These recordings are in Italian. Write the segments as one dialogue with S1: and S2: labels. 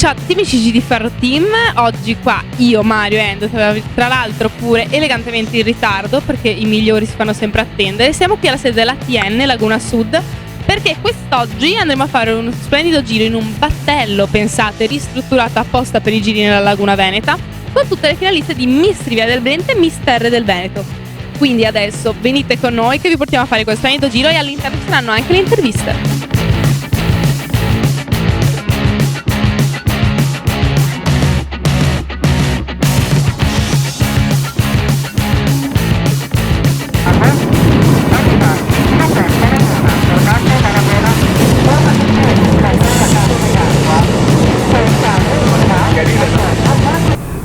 S1: Ciao a tutti amici di Ferro Team, oggi qua io, Mario e Endo, tra l'altro pure elegantemente in ritardo perché i migliori si fanno sempre attendere. Siamo qui alla sede della TN Laguna Sud perché quest'oggi andremo a fare uno splendido giro in un battello, pensate, ristrutturato apposta per i giri nella Laguna Veneta, con tutte le finaliste di Miss Riviera del Brenta e Miss Terre del Veneto. Quindi adesso venite con noi che vi portiamo a fare questo splendido giro e all'interno ci saranno anche le interviste.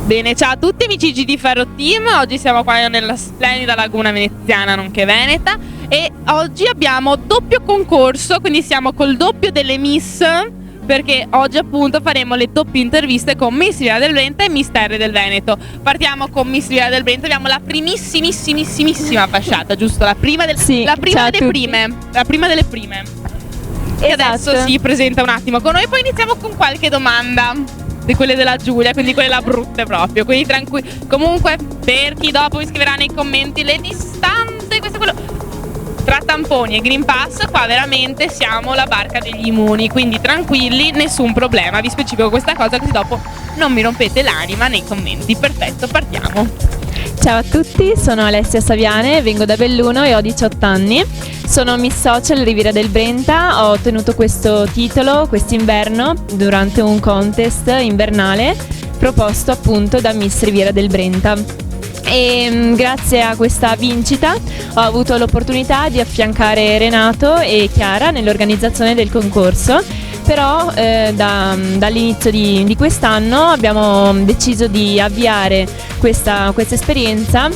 S1: Bene, ciao a tutti amici di Ferro Team, oggi siamo qua nella splendida laguna veneziana nonché veneta e oggi abbiamo doppio concorso, quindi siamo col doppio delle Miss, perché oggi appunto faremo le doppie interviste con Miss Riviera del Brenta e Miss Terre del Veneto. Partiamo con Miss Riviera del Brenta, abbiamo la primissimissima fasciata, giusto? La prima delle prime. E
S2: esatto.
S1: adesso si presenta un attimo con noi, poi iniziamo con qualche domanda di quelle della Giulia, quindi quelle là brutte proprio, quindi tranquilli. Comunque, per chi dopo mi scriverà nei commenti le distanze, questo e quello, tra tamponi e Green Pass, qua veramente siamo la barca degli immuni, quindi tranquilli, nessun problema, vi specifico questa cosa così dopo non mi rompete l'anima nei commenti. Perfetto, partiamo.
S2: Ciao a tutti, sono Alessia Saviane, vengo da Belluno e ho 18 anni. Sono Miss Social Riviera del Brenta, ho ottenuto questo titolo quest'inverno durante un contest invernale proposto appunto da Miss Riviera del Brenta. E grazie a questa vincita ho avuto l'opportunità di affiancare Renato e Chiara nell'organizzazione del concorso. Però dall'inizio di quest'anno abbiamo deciso di avviare questa esperienza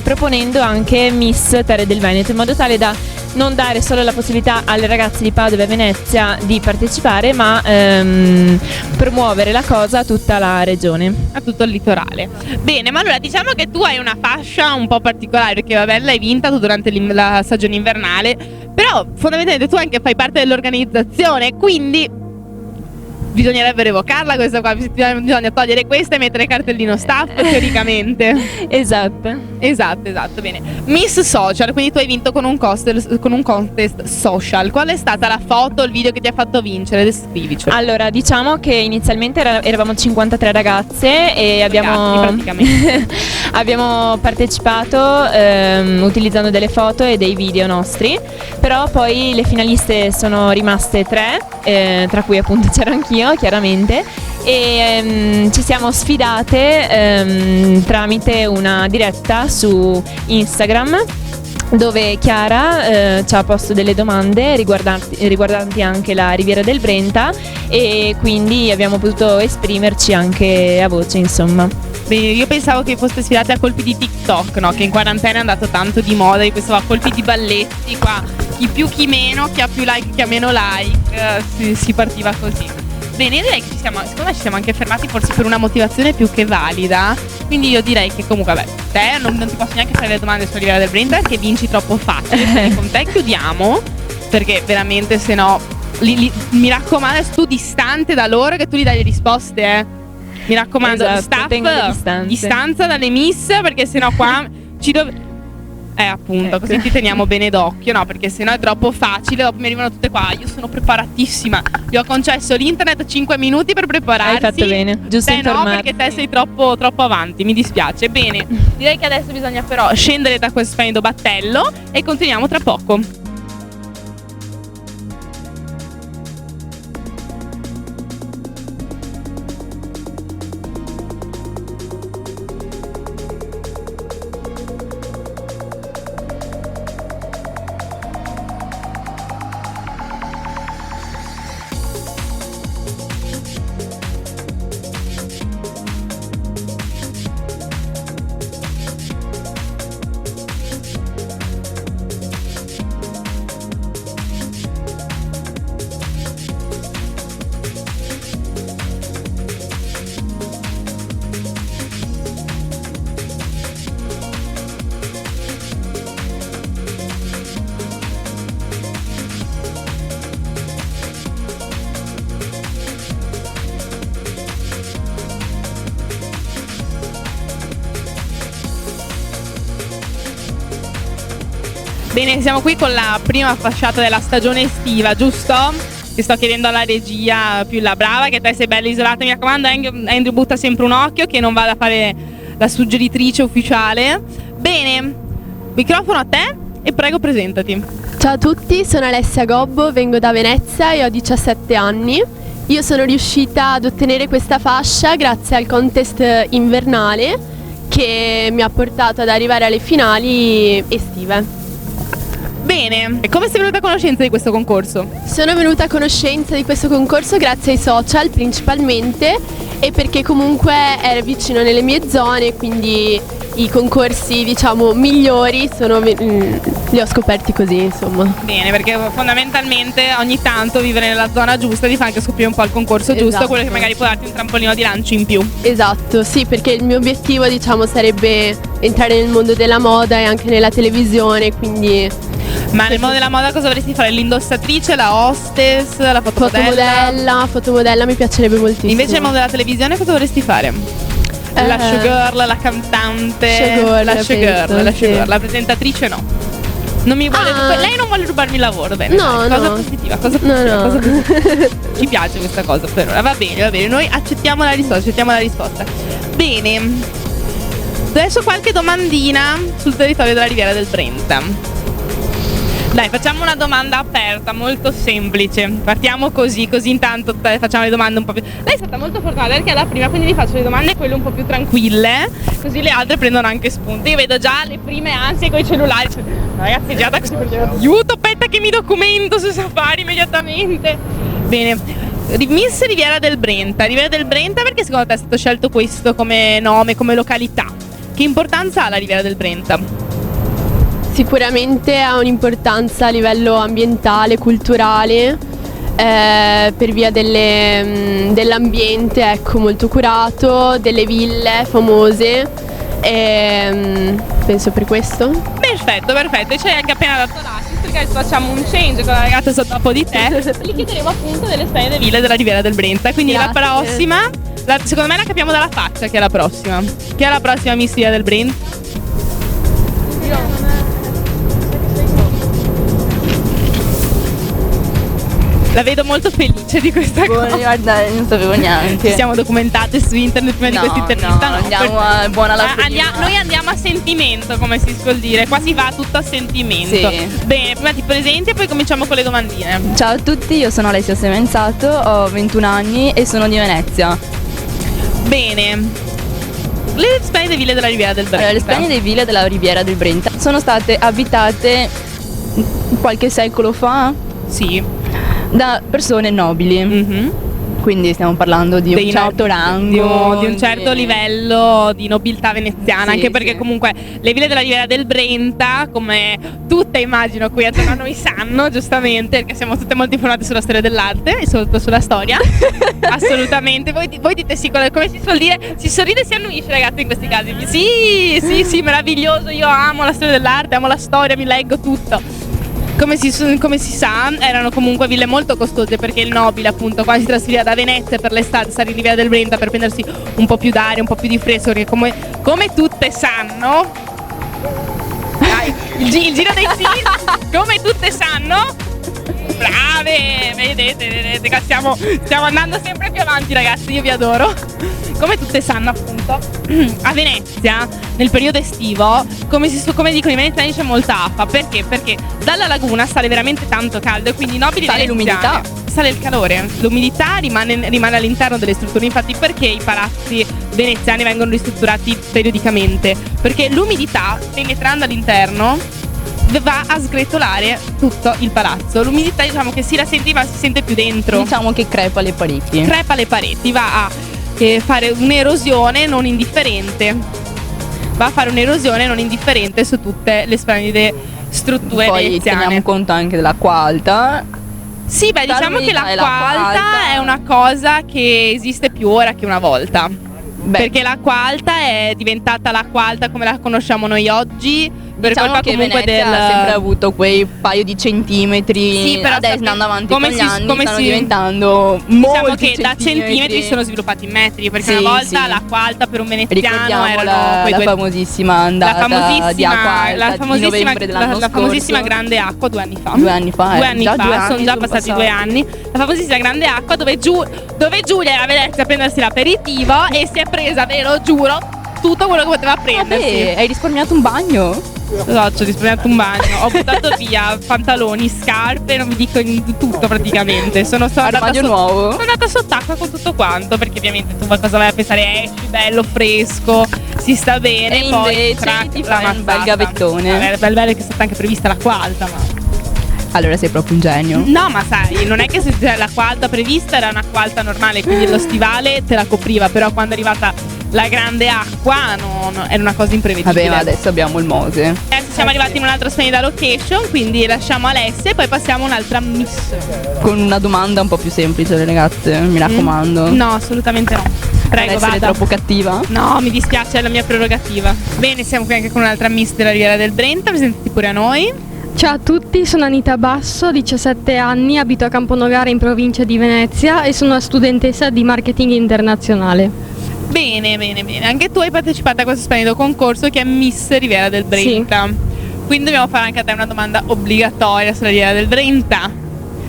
S2: proponendo anche Miss Terre del Veneto, in modo tale da non dare solo la possibilità alle ragazze di Padova e Venezia di partecipare, ma promuovere la cosa a tutta la regione,
S1: a tutto il litorale. Bene, ma allora diciamo che tu hai una fascia un po' particolare, perché vabbè l'hai vinta tu durante la stagione invernale, però fondamentalmente tu anche fai parte dell'organizzazione, quindi bisognerebbe revocarla questa qua, bisogna togliere questa e mettere cartellino staff teoricamente. Esatto, bene. Miss Social, quindi tu hai vinto con un contest social. Qual è stata la foto, il video che ti ha fatto vincere? Descrivicelo.
S2: Allora, diciamo che inizialmente eravamo 53 ragazze e abbiamo partecipato utilizzando delle foto e dei video nostri, però poi le finaliste sono rimaste 3, tra cui appunto c'ero anch'io chiaramente, e ci siamo sfidate tramite una diretta su Instagram, dove Chiara ci ha posto delle domande riguardanti anche la Riviera del Brenta, e quindi abbiamo potuto esprimerci anche a voce, insomma.
S1: Bene, io pensavo che foste sfidate a colpi di TikTok, no? Che in quarantena è andato tanto di moda, di questo a colpi di balletti qua, chi più chi meno, chi ha più like chi ha meno like, si partiva così. Bene, io direi che secondo me ci siamo anche fermati forse per una motivazione più che valida, quindi io direi che comunque vabbè, te non ti posso neanche fare le domande sulla Riviera del Brenta perché vinci troppo facile, quindi con te chiudiamo, perché veramente se no mi raccomando, tu distante da loro che tu gli dai le risposte, mi raccomando,
S2: esatto,
S1: staff, distanza dalle miss, perché sennò qua appunto, così ti teniamo bene d'occhio, no? Perché sennò è troppo facile, dopo mi arrivano tutte qua, io sono preparatissima, gli ho concesso l'internet 5 minuti per prepararsi.
S2: Hai fatto bene, giusto informarti.
S1: No, perché te sei troppo avanti, mi dispiace. Bene, direi che adesso bisogna però scendere da questo splendido battello e continuiamo tra poco. Bene, siamo qui con la prima fasciata della stagione estiva, giusto? Ti sto chiedendo alla regia più la brava, che te sei bella isolata, mi raccomando. Andrew butta sempre un occhio, che non vada a fare la suggeritrice ufficiale. Bene, microfono a te e prego presentati.
S3: Ciao a tutti, sono Alessia Gobbo, vengo da Venezia e ho 17 anni. Io sono riuscita ad ottenere questa fascia grazie al contest invernale che mi ha portato ad arrivare alle finali estive.
S1: Bene, e come sei venuta a conoscenza di questo concorso?
S3: Sono venuta a conoscenza di questo concorso grazie ai social principalmente e perché comunque era vicino nelle mie zone, quindi i concorsi diciamo migliori li ho scoperti così, insomma.
S1: Bene, perché fondamentalmente ogni tanto vivere nella zona giusta ti fa anche scoprire un po' il concorso giusto,
S3: Esatto.
S1: quello che magari può darti un trampolino di lancio in più.
S3: Esatto, sì, perché il mio obiettivo diciamo sarebbe entrare nel mondo della moda e anche nella televisione, quindi
S1: Ma nel mondo della moda cosa vorresti fare? L'indossatrice, la hostess, la fotomodella?
S3: fotomodella mi piacerebbe moltissimo.
S1: Invece nel mondo della televisione cosa vorresti fare? La showgirl, la cantante,
S3: Showgirl,
S1: la showgirl,
S3: sì.
S1: la presentatrice no. Non mi vuole lei non vuole rubarmi il lavoro, bene.
S3: No,
S1: dai, cosa
S3: no.
S1: positiva,
S3: No.
S1: cosa positiva. Ci piace questa cosa per ora. Va bene, noi accettiamo la risposta. Bene. Adesso qualche domandina sul territorio della Riviera del Brenta. Dai, facciamo una domanda aperta, molto semplice. Partiamo così intanto facciamo le domande un po' più. Lei è stata molto fortunata perché è la prima, quindi vi faccio le domande quelle un po' più tranquille, così le altre prendono anche spunti. Io vedo già le prime ansie con i cellulari. Cioè, ragazzi, già da così perché aiuto, aspetta che mi documento su Safari immediatamente. Bene. Miss Riviera del Brenta. Riviera del Brenta perché secondo te è stato scelto questo come nome, come località? Che importanza ha la Riviera del Brenta?
S3: Sicuramente ha un'importanza a livello ambientale, culturale, per via dell'ambiente ecco, molto curato, delle ville famose, penso per questo.
S1: Perfetto, e ci hai anche appena dato l'assist perché adesso facciamo un change con la ragazza sotto dopo di te. Gli chiederemo appunto delle splendide ville della Riviera del Brenta. Quindi
S3: Grazie.
S1: la prossima, secondo me la capiamo dalla faccia che è la prossima. Chi è la prossima Miss Riviera del Brenta? La vedo molto felice di questa cosa.
S4: Guarda, non sapevo neanche.
S1: Ci siamo documentate su internet prima di questa intervista.
S4: No, andiamo a buona la prima.
S1: Noi andiamo a sentimento, come si suol dire. Qua si va tutto a sentimento.
S4: Sì.
S1: Bene, prima ti presenti e poi cominciamo con le domandine.
S4: Ciao a tutti, io sono Alessia Semenzato, ho 21 anni e sono di Venezia.
S1: Bene. Le splendide ville della Riviera del Brenta.
S4: Le splendide ville della Riviera del Brenta sono state abitate qualche secolo fa
S1: Sì.
S4: da persone nobili.
S1: Mhm.
S4: Quindi stiamo parlando di un certo rango,
S1: di un certo livello di nobiltà veneziana,
S4: Sì,
S1: anche perché
S4: sì.
S1: comunque le ville della Riviera del Brenta, come tutte immagino qui attorno a noi sanno, giustamente, perché siamo tutte molto informate sulla storia dell'arte e soprattutto sulla storia. Assolutamente. Voi dite sì, come si suol dire, si sorride e si annuisce, ragazzi, in questi casi. Sì, meraviglioso, io amo la storia dell'arte, amo la storia, mi leggo tutto. Come si sa, erano comunque ville molto costose perché il nobile, appunto, quando si trasferiva da Venezia per l'estate, stare in Riviera del Brenta per prendersi un po' più d'aria, un po' più di fresco, perché come tutte sanno, dai, il giro dei sì, come tutte sanno, brave, vedete che stiamo andando sempre più avanti, ragazzi, io vi adoro. Come tutte sanno, appunto, a Venezia nel periodo estivo, come dicono i veneziani, c'è molta affa. Perché? Perché dalla laguna sale veramente tanto caldo e quindi i nobili
S4: Sale
S1: veneziani,
S4: l'umidità.
S1: sale il calore, l'umidità rimane all'interno delle strutture. Infatti perché i palazzi veneziani vengono ristrutturati periodicamente? Perché l'umidità, penetrando all'interno, va a sgretolare tutto il palazzo. L'umidità, diciamo che si la sente, ma si sente più dentro.
S4: Diciamo che crepa le pareti.
S1: Crepa le pareti, va a fare un'erosione non indifferente. Va a fare un'erosione non indifferente su tutte le splendide strutture
S4: Poi
S1: veneziane.
S4: teniamo conto anche dell'acqua alta.
S1: Sì, beh, diciamo che
S4: l'umidità e
S1: l'acqua
S4: l'acqua
S1: alta
S4: alta
S1: è una cosa che esiste più ora che una volta.
S4: Beh,
S1: Perché l'acqua alta è diventata l'acqua alta come la conosciamo noi oggi per
S4: Diciamo
S1: colpa
S4: che
S1: comunque
S4: Venezia
S1: del...
S4: ha sempre avuto quei paio di centimetri.
S1: Sì, però
S4: adesso
S1: sapete
S4: andando avanti
S1: come
S4: con gli
S1: si-
S4: anni
S1: come
S4: stanno
S1: si-
S4: diventando
S1: Diciamo
S4: molti
S1: che da centimetri si sono sviluppati in metri, perché
S4: Sì,
S1: una volta
S4: sì.
S1: l'acqua alta per un veneziano
S4: Ricordiamo
S1: erano quei
S4: la
S1: due...
S4: famosissima andata di acqua alta di novembre dell'anno
S1: la famosissima
S4: scorso.
S1: grande acqua 2 anni fa.
S4: 2 anni fa,
S1: 2 anni
S4: già
S1: fa,
S4: 2 anni
S1: sono già
S4: sono
S1: passati
S4: passati.
S1: 2 anni. La famosissima grande acqua dove Giulia era a Venezia a prendersi l'aperitivo e si è presa, ve lo giuro, tutto quello che poteva prendersi.
S4: Vabbè, hai risparmiato un bagno?
S1: Esatto, ho risparmiato un bagno, ho buttato via pantaloni, scarpe, non vi dico tutto praticamente. Sono andata
S4: Armadio nuovo?
S1: Sono andata sott'acqua con tutto quanto, perché ovviamente tu cosa vai a pensare? Esci bello, fresco, si sta bene,
S4: E
S1: poi
S4: invece
S1: crack,
S4: ti
S1: la
S4: fai un bel
S1: mazzata.
S4: gavettone.
S1: Vabbè, bello che è stata anche prevista l'acqua alta, ma...
S4: Allora sei proprio un genio.
S1: No, ma sai, non è che se c'era l'acqua alta prevista era un'acqua alta normale, quindi lo stivale te la copriva, però quando è arrivata la grande acqua era una cosa imprevedibile.
S4: Vabbè, ma adesso abbiamo il Mose.
S1: Adesso siamo arrivati in un'altra splendida location, quindi lasciamo Alessia e poi passiamo a un'altra miss.
S4: Con una domanda un po' più semplice, ragazze, mi raccomando.
S1: No, assolutamente no. Prego,
S4: Non essere
S1: vada.
S4: troppo cattiva.
S1: No, mi dispiace, è la mia prerogativa. Bene, siamo qui anche con un'altra miss della Riviera del Brenta, presentati pure a noi.
S5: Ciao a tutti, sono Anita Basso, 17 anni, abito a Camponogara in provincia di Venezia e sono una studentessa di marketing internazionale.
S1: Bene, bene, bene. Anche tu hai partecipato a questo splendido concorso che è Miss Riviera del Brenta. Quindi dobbiamo fare anche a te una domanda obbligatoria sulla Riviera del Brenta.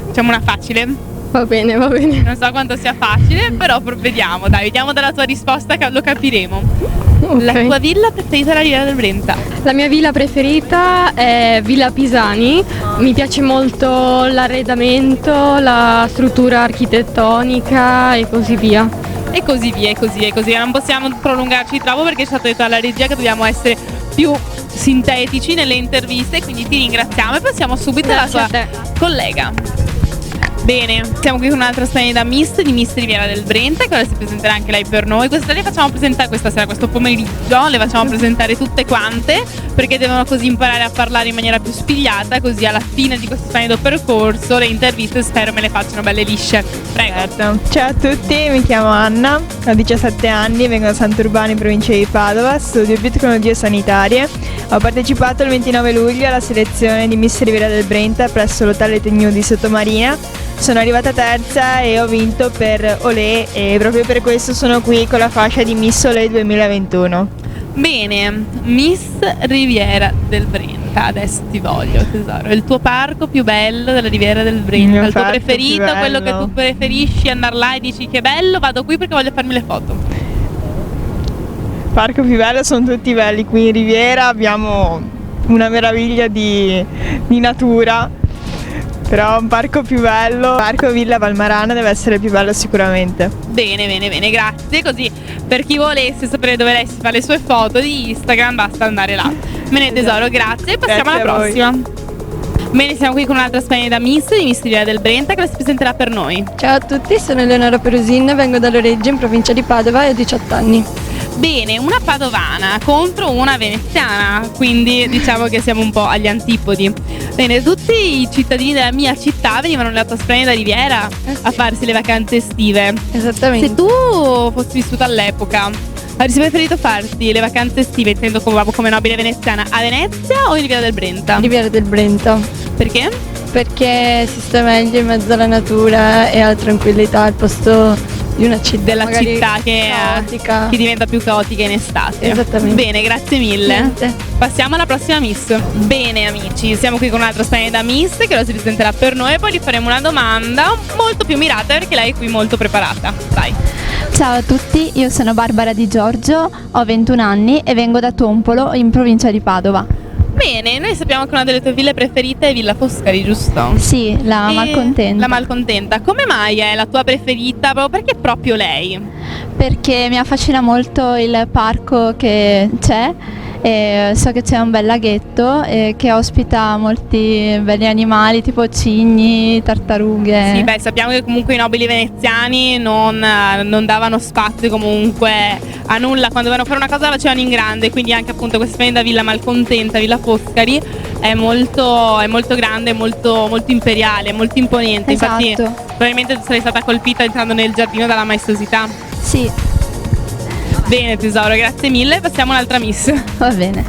S1: Facciamo una facile.
S5: Va bene, va bene.
S1: Non so quanto sia facile, però vediamo, dai, vediamo dalla tua risposta che lo capiremo. La
S5: Ok.
S1: tua villa preferita è la Riviera del Brenta?
S5: La mia villa preferita è Villa Pisani, mi piace molto l'arredamento, la struttura architettonica e così via.
S1: E così via, e così via, e così via. Non possiamo prolungarci troppo perché ci è stato detto dalla regia che dobbiamo essere più sintetici nelle interviste, quindi ti ringraziamo e passiamo subito alla
S5: Grazie
S1: tua
S5: a te.
S1: collega. Bene, siamo qui con un'altra splendida miss di Miss Riviera del Brenta, che ora si presenterà anche lei per noi. Questa sera le facciamo presentare, questa sera, questo pomeriggio, le facciamo presentare tutte quante, perché devono così imparare a parlare in maniera più spigliata, così alla fine di questo splendido percorso le interviste spero me le facciano belle lisce. Prego.
S6: Certo. Ciao a tutti, mi chiamo Anna, ho 17 anni, vengo da Sant'Urbano in provincia di Padova, studio biotecnologie sanitarie. Ho partecipato il 29 luglio alla selezione di Miss Riviera del Brenta presso l'hotel Eternio di Sottomarina. Sono arrivata terza e ho vinto per Olé e proprio per questo sono qui con la fascia di Miss Olé 2021.
S1: Bene, Miss Riviera del Brenta, adesso ti voglio tesoro. Il tuo parco più bello della Riviera del Brenta,
S6: mio
S1: il tuo
S6: parco più
S1: preferito, quello che
S6: bello.
S1: tu preferisci andare là e dici che bello, vado qui perché voglio farmi le foto.
S6: Parco più bello, sono tutti belli, qui in Riviera abbiamo una meraviglia di natura. Però un parco più bello, Parco Villa Valmarana deve essere più bello sicuramente.
S1: Bene, bene, bene, grazie. Così per chi volesse sapere dove lei si fa le sue foto di Instagram basta andare là. Bene tesoro, grazie. Passiamo
S6: Grazie
S1: alla
S6: a voi.
S1: prossima. Bene, siamo qui con un'altra splendida miss di Miss Riviera del Brenta che la si presenterà per noi.
S7: Ciao a tutti, sono Eleonora Perusin, vengo da Loreggio in provincia di Padova e ho 18 anni.
S1: Bene, una padovana contro una veneziana, quindi diciamo che siamo un po' agli antipodi. Bene, tutti i cittadini della mia città venivano nella tua splendida riviera a farsi le vacanze estive.
S7: Esattamente.
S1: Se tu fossi vissuta all'epoca, avresti preferito farti le vacanze estive, intendo come nobile veneziana, a Venezia o in Riviera del Brenta?
S7: Riviera del Brenta,
S1: Perché?
S7: perché si sta meglio in mezzo alla natura e alla tranquillità al posto di una città
S1: Della
S7: magari
S1: città
S7: caotica.
S1: che diventa più caotica in estate.
S7: Esattamente.
S1: Bene, grazie mille.
S7: Niente.
S1: Passiamo alla prossima miss. Bene amici, siamo qui con un'altra splendida miss che ora si presenterà per noi e poi gli faremo una domanda molto più mirata perché lei è qui molto preparata. Vai.
S8: Ciao a tutti, io sono Barbara Di Giorgio, ho 21 anni e vengo da Tompolo in provincia di Padova.
S1: Bene, noi sappiamo che una delle tue ville preferite è Villa Foscari, giusto?
S8: Sì, la
S1: E-
S8: Malcontenta.
S1: La Malcontenta. Come mai è la tua preferita? Perché proprio lei?
S8: Perché mi affascina molto il parco che c'è e so che c'è un bel laghetto che ospita molti belli animali tipo cigni, tartarughe.
S1: Sì, beh, sappiamo che comunque i nobili veneziani non davano spazio comunque a nulla, quando dovevano fare una cosa la facevano in grande, quindi anche appunto questa splendida Villa Malcontenta, Villa Foscari, è molto grande, molto imperiale, molto imponente. Infatti
S8: Esatto.
S1: probabilmente tu sarei stata colpita entrando nel giardino dalla maestosità.
S8: Sì,
S1: Bene tesoro, grazie mille, passiamo all'altra miss.
S8: va bene.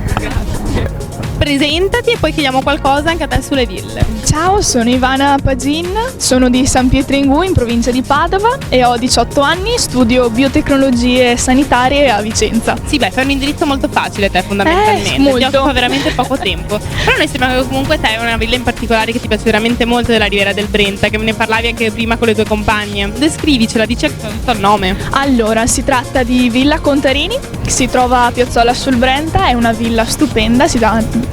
S1: presentati e poi chiediamo qualcosa anche a te sulle ville.
S9: Ciao, sono Ivana Pagin, sono di San Pietringù in provincia di Padova e ho 18 anni, studio biotecnologie sanitarie a Vicenza.
S1: Sì, beh, fai un indirizzo molto facile te fondamentalmente,
S9: molto.
S1: ti occupa veramente poco tempo. Però noi sembra che comunque te hai una villa in particolare che ti piace veramente molto della Riviera del Brenta, che me ne parlavi anche prima con le tue compagne. Descrivicela, dici tutto il nome.
S9: Allora, si tratta di Villa Contarini, che si trova a Piazzola sul Brenta, è una villa stupenda,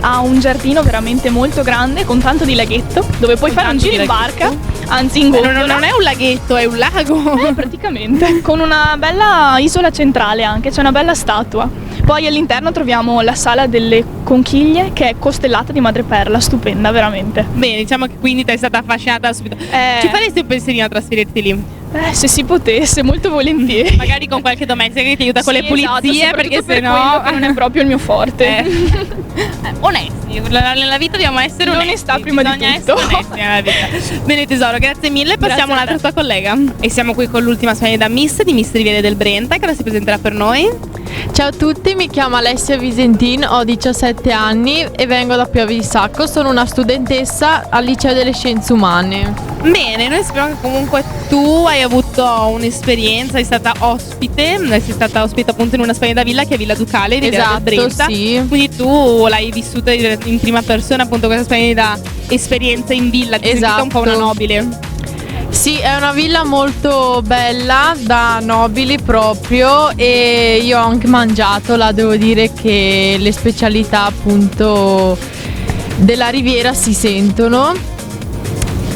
S9: ha un giardino veramente molto grande con tanto di laghetto, dove puoi fare un giro in barca, anzi in gondola.
S1: Non è un laghetto, è un lago.
S9: Praticamente, con una bella isola centrale anche, c'è una bella statua. Poi all'interno troviamo la sala delle conchiglie che è costellata di madreperla, stupenda veramente.
S1: Bene, diciamo che quindi ti è stata affascinata subito. Ci faresti un pensierino a trasferirti lì?
S9: Se si potesse, molto volentieri.
S1: Magari con qualche domestica che ti aiuta con le pulizie,
S9: esatto,
S1: perché
S9: per
S1: sennò
S9: quello che non è proprio il mio forte.
S1: Onesti, nella vita dobbiamo essere onesti.
S9: L'onestà prima di tutto.
S1: Essere onesti nella vita. Bene tesoro, grazie mille. Passiamo
S9: Grazie a
S1: all'altra tua collega. E siamo qui con l'ultima splendida Miss di Miss Riviera del Brenta, che ora si presenterà per noi.
S10: Ciao a tutti, mi chiamo Alessia Visentin, ho 17 anni e vengo da Piave di Sacco, sono una studentessa al Liceo delle Scienze Umane.
S1: Bene, noi speriamo che comunque tu hai avuto un'esperienza, sei stata ospite appunto in una splendida villa che è Villa Ducale di Riviera del Brenta.
S10: Sì.
S1: Quindi tu l'hai vissuta in prima persona appunto questa splendida esperienza in villa, ti sei sentita un po' una nobile.
S10: Sì, è una villa molto bella, da nobili proprio, e io ho anche mangiato, là devo dire che le specialità appunto della Riviera si sentono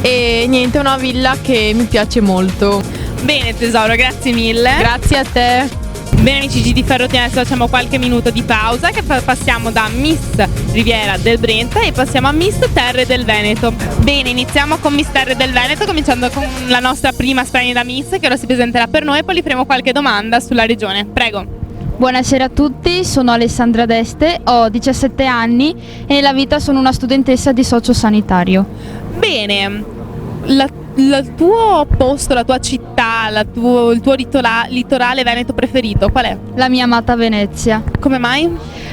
S10: e niente, è una villa che mi piace molto.
S1: Bene tesoro, grazie mille.
S10: Grazie a te.
S1: Bene amici di Ferrotina, adesso facciamo qualche minuto di pausa che passiamo da Miss Riviera del Brenta e passiamo a Miss Terre del Veneto. Bene, iniziamo con Miss Terre del Veneto, cominciando con la nostra prima splendida Miss che ora si presenterà per noi e poi gli faremo qualche domanda sulla regione. Prego.
S11: Buonasera a tutti, sono Alessandra Deste, ho 17 anni e nella vita sono una studentessa di sociosanitario.
S1: Bene, il tuo posto, la tua città, il tuo litorale veneto preferito qual è?
S11: La mia amata Venezia.
S1: Come mai?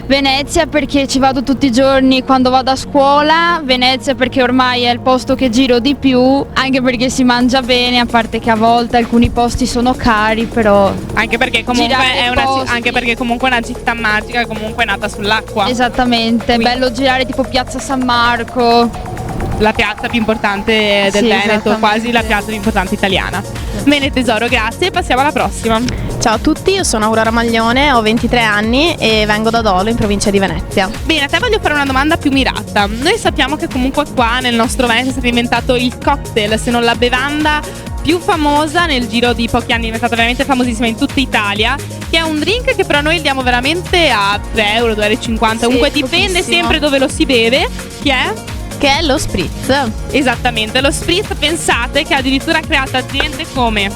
S11: Venezia perché ci vado tutti i giorni quando vado a scuola, Venezia perché ormai è il posto che giro di più, anche perché si mangia bene, a parte che a volte alcuni posti sono cari, però
S1: anche perché comunque è una città magica, comunque è nata sull'acqua.
S11: Esattamente, è bello girare tipo Piazza San Marco.
S1: La piazza più importante del Veneto, quasi la piazza più importante italiana. Bene tesoro, grazie, passiamo alla prossima.
S12: Ciao a tutti, io sono Aurora Maglione, ho 23 anni e vengo da Dolo in provincia di Venezia.
S1: Bene, a te voglio fare una domanda più mirata. Noi sappiamo che comunque qua nel nostro Veneto è stato inventato il cocktail, se non la bevanda più famosa nel giro di pochi anni, è diventata veramente famosissima in tutta Italia, che è un drink che però noi diamo veramente a 3 euro, 2,50 euro, comunque dipende sempre dove lo si beve, che è lo spritz. Esattamente, lo spritz, pensate che ha addirittura creato aziende come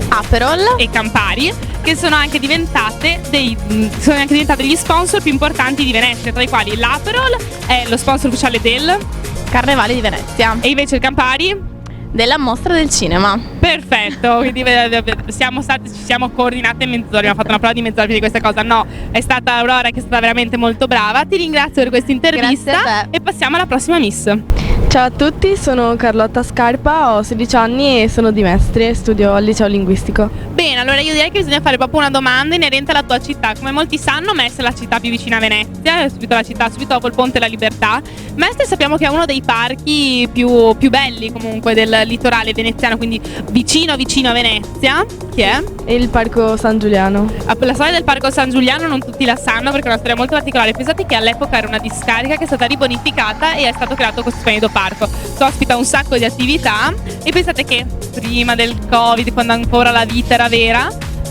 S1: Aperol e Campari, che sono anche diventate gli sponsor più importanti di Venezia, tra i quali l'Aperol è lo sponsor ufficiale del
S12: Carnevale di Venezia
S1: e invece il Campari
S12: della Mostra del Cinema.
S1: Perfetto, quindi ci siamo coordinate in mezz'ora, abbiamo fatto una prova di mezz'ora più di questa cosa. No, è stata Aurora che è stata veramente molto brava. Ti ringrazio per questa intervista e passiamo alla prossima Miss.
S13: Ciao a tutti, sono Carlotta Scarpa, ho 16 anni e sono di Mestre, studio al liceo linguistico.
S1: Bene, allora io direi che bisogna fare proprio una domanda inerente alla tua città. Come molti sanno, Mestre è la città più vicina a Venezia, è subito dopo il Ponte della Libertà. Mestre sappiamo che è uno dei parchi più belli comunque del litorale veneziano, quindi vicino a Venezia. Chi è?
S13: Il Parco San Giuliano.
S1: La storia del Parco San Giuliano non tutti la sanno perché è una storia molto particolare. Pensate che all'epoca era una discarica che è stata ribonificata e è stato creato questo splendido parco. Ospita un sacco di attività e pensate che prima del Covid, quando ancora la vita era vera,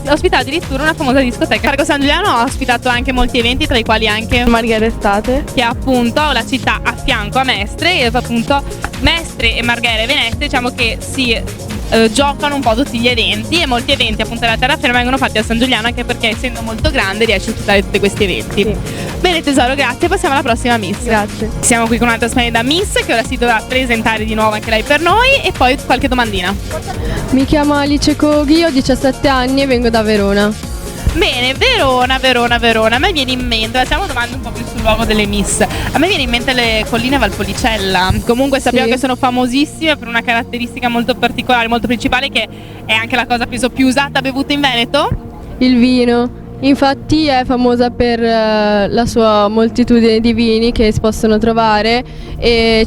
S1: ospita addirittura una famosa discoteca. Il Parco San Giuliano ha ospitato anche molti eventi, tra i quali anche
S13: Marghera Estate,
S1: che è appunto la città a fianco a Mestre, e appunto Mestre e Marghera e Venezia diciamo che si giocano un po' tutti gli eventi, e molti eventi appunto della terraferma vengono fatti a San Giuliano, anche perché essendo molto grande riesce a ospitare tutti questi eventi. Sì. Bene tesoro, grazie, passiamo alla prossima Miss.
S13: Grazie.
S1: Siamo qui con un'altra splendida Miss che ora si dovrà presentare di nuovo anche lei per noi e poi qualche domandina.
S14: Mi chiamo Alice Coghi, ho 17 anni e vengo da Verona.
S1: Bene, Verona. A me viene in mente, facciamo domande un po' più sul luogo delle Miss. A me viene in mente le colline Valpolicella. Comunque sappiamo che sono famosissime per una caratteristica molto particolare, molto principale, che è anche la cosa penso più usata bevuta in Veneto.
S3: Il vino. Infatti è famosa per la sua moltitudine di vini che si possono trovare e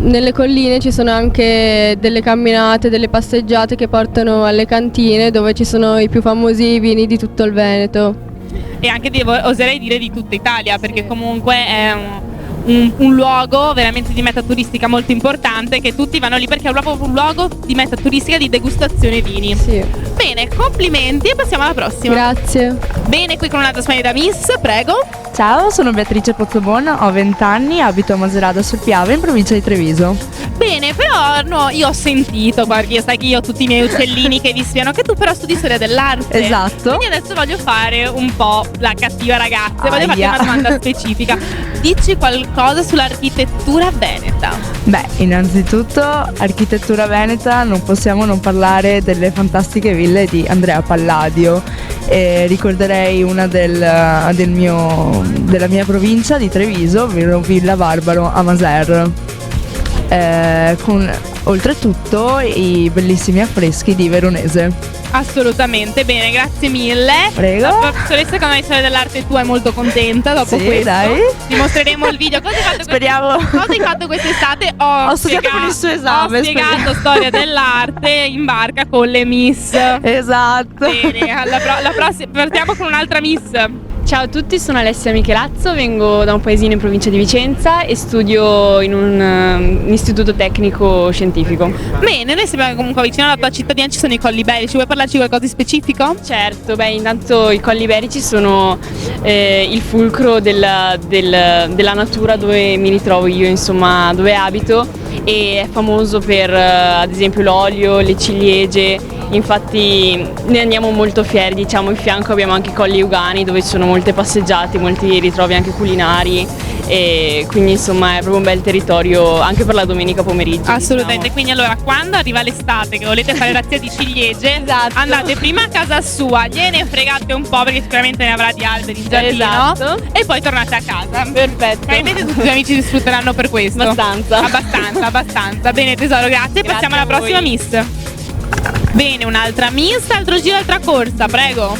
S3: nelle colline ci sono anche delle camminate, delle passeggiate che portano alle cantine dove ci sono i più famosi vini di tutto il Veneto.
S1: E anche oserei dire di tutta Italia, perché comunque è un luogo veramente di meta turistica molto importante, che tutti vanno lì perché è proprio un luogo di meta turistica di degustazione vini.
S3: Sì.
S1: Bene, complimenti e passiamo alla prossima.
S3: Grazie.
S1: Bene, qui con un'altra splendida Miss, prego.
S14: Ciao, sono Beatrice Pozzobon, ho 20 anni, abito a Macerata sul Piave in provincia di Treviso.
S1: Bene, però no, io ho sentito, guardi, sai che io ho tutti i miei uccellini che vi spiano, che tu però studi storia dell'arte.
S14: Esatto.
S1: Quindi adesso voglio fare un po' la cattiva ragazza, voglio farti una domanda specifica. Dici qualcosa sull'architettura veneta?
S14: Beh, innanzitutto architettura veneta, non possiamo non parlare delle fantastiche ville di Andrea Palladio. Ricorderei una della mia provincia di Treviso, ovvero Villa Barbaro a Maser. Con oltretutto i bellissimi affreschi di Veronese.
S1: Assolutamente, bene, grazie mille.
S14: Prego.
S1: La professoressa economia storia dell'arte tua è molto contenta dopo questo.
S14: Dai.
S1: Ti mostreremo il video. Cosa hai fatto
S14: Speriamo.
S1: Cosa hai fatto quest'estate?
S14: Ho studiato per il suo esame.
S1: Ho spiegato storia dell'arte in barca con le Miss.
S14: Esatto.
S1: Bene, la prossima partiamo con un'altra Miss.
S15: Ciao a tutti, sono Alessia Michelazzo, vengo da un paesino in provincia di Vicenza e studio in un istituto tecnico scientifico.
S1: Bene, noi siamo comunque vicino alla tua cittadina, ci sono i Colli Iberici, vuoi parlarci di qualcosa di specifico?
S15: Certo, intanto i Colli Iberici sono il fulcro della natura dove mi ritrovo io, insomma, dove abito, e è famoso per ad esempio l'olio, le ciliegie. Infatti ne andiamo molto fieri, diciamo. In fianco abbiamo anche i Colli Ugani dove ci sono molte passeggiate, molti ritrovi anche culinari, e quindi insomma è proprio un bel territorio anche per la domenica pomeriggio.
S1: Assolutamente,
S15: diciamo.
S1: quindi allora quando arriva l'estate che volete fare razzia di ciliegie,
S15: Esatto.
S1: andate prima a casa sua, gliene fregate un po' perché sicuramente ne avrà di alberi in giardino,
S15: Esatto.
S1: e poi tornate a casa.
S15: Perfetto.
S1: Probabilmente tutti gli amici vi sfrutteranno per questo. Abbastanza. Bene tesoro, grazie. Passiamo alla prossima Miss. Bene, un'altra Miss, altro giro, altra corsa, prego.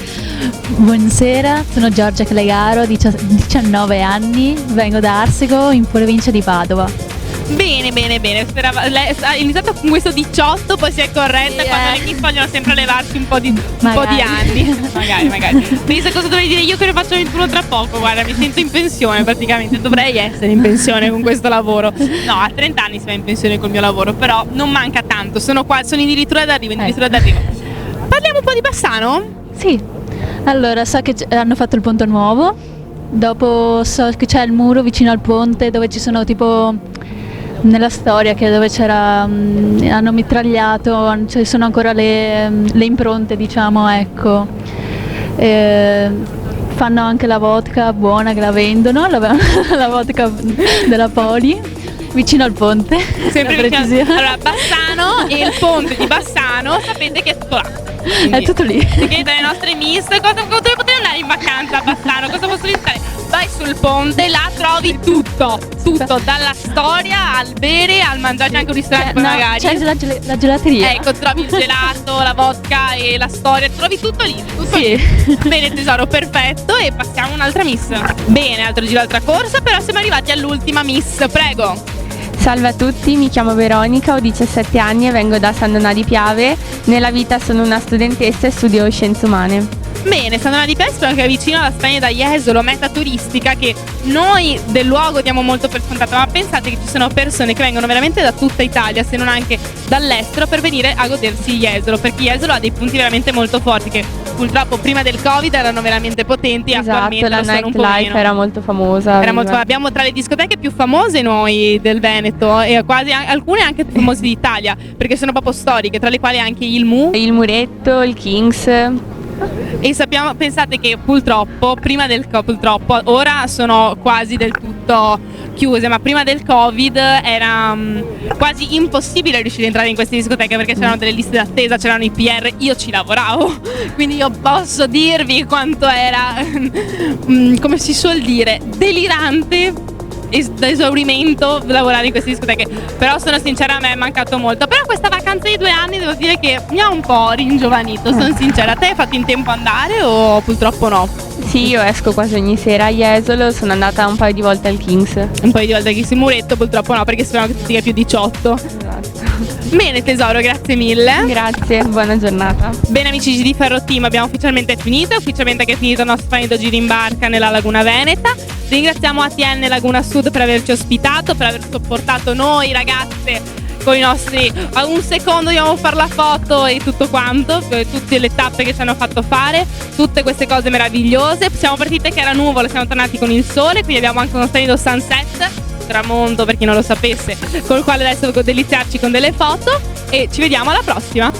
S16: Buonasera, sono Giorgia Clegaro, 19 anni, vengo da Arsego in provincia di Padova.
S1: Bene. Lei ha iniziato con questo 18, poi si è corretta quando le Miss vogliono sempre levarsi un po' di anni. magari. Pensa cosa dovrei dire io che ne faccio 21 tra poco, guarda, mi sento in pensione praticamente, dovrei essere in pensione con questo lavoro. No, a 30 anni si va in pensione col mio lavoro, però non manca tanto, sono qua, sono addirittura d'arrivo. Parliamo un po' di Bassano?
S16: Sì, allora so che hanno fatto il ponte nuovo, dopo so che c'è il muro vicino al ponte dove ci sono tipo... Nella storia che dove c'era hanno mitragliato, ci sono ancora le impronte, diciamo, ecco. Fanno anche la vodka buona che la vendono, la vodka della Poli, vicino al ponte.
S1: Sempre vicino. Allora, Bassano e il ponte di Bassano sapete che è tutto là. Quindi,
S16: è tutto lì.
S1: Si chiede alle nostre Miss dove poter andare in vacanza a Bassano, cosa posso visitare? Vai sul ponte, là trovi tutto, dalla storia al bere, al mangiare, anche un ristorante magari.
S16: C'è la gelateria.
S1: Ecco, trovi il gelato, la vodka e la storia, trovi tutto lì,
S16: Sì.
S1: Bene tesoro, perfetto, e passiamo a un'altra Miss. Bene, altro giro, altra corsa, però siamo arrivati all'ultima Miss, prego.
S17: Salve a tutti, mi chiamo Veronica, ho 17 anni e vengo da San Donà di Piave. Nella vita sono una studentessa e studio scienze umane.
S1: Bene, San Donà di Piave è anche vicino alla Spagna da Jesolo, meta turistica che noi del luogo diamo molto per scontato, ma pensate che ci sono persone che vengono veramente da tutta Italia, se non anche dall'estero, per venire a godersi Jesolo, perché Jesolo ha dei punti veramente molto forti che purtroppo prima del Covid erano veramente potenti, attualmente
S17: la
S1: lo sono un po'
S17: nightlife
S1: meno.
S17: era molto famosa.
S1: Abbiamo tra le discoteche più famose noi del Veneto e quasi alcune anche più famose d'Italia, perché sono proprio storiche, tra le quali anche il Mu.
S17: Il Muretto, il Kings.
S1: E pensate che purtroppo, purtroppo, ora sono quasi del tutto chiuse, ma prima del Covid era quasi impossibile riuscire a entrare in queste discoteche perché c'erano delle liste d'attesa, c'erano i PR, io ci lavoravo, quindi io posso dirvi quanto era, come si suol dire, delirante, da esaurimento lavorare in queste discoteche. Però sono sincera, a me è mancato molto. Però questa vacanza di 2 anni devo dire che mi ha un po' ringiovanito, sono sincera. Te hai fatto in tempo andare o purtroppo no?
S17: Sì, io esco quasi ogni sera a Jesolo, sono andata un paio di volte al Kings.
S1: Un paio di volte al Kings, il muretto purtroppo no, perché speriamo che tu sia più 18.
S17: Esatto.
S1: Bene tesoro, grazie mille.
S17: Grazie, buona giornata.
S1: Bene amici di Ferro Team, abbiamo ufficialmente finito che è finito il nostro splendido giro in barca nella Laguna Veneta. Ringraziamo ATN Laguna Sud per averci ospitato, per aver sopportato noi ragazze con i nostri, a un secondo dobbiamo fare la foto e tutto quanto, tutte le tappe che ci hanno fatto fare, tutte queste cose meravigliose. Siamo partite che era nuvolo, siamo tornati con il sole, quindi abbiamo anche uno splendido sunset, tramonto per chi non lo sapesse, col quale adesso deliziarci con delle foto e ci vediamo alla prossima.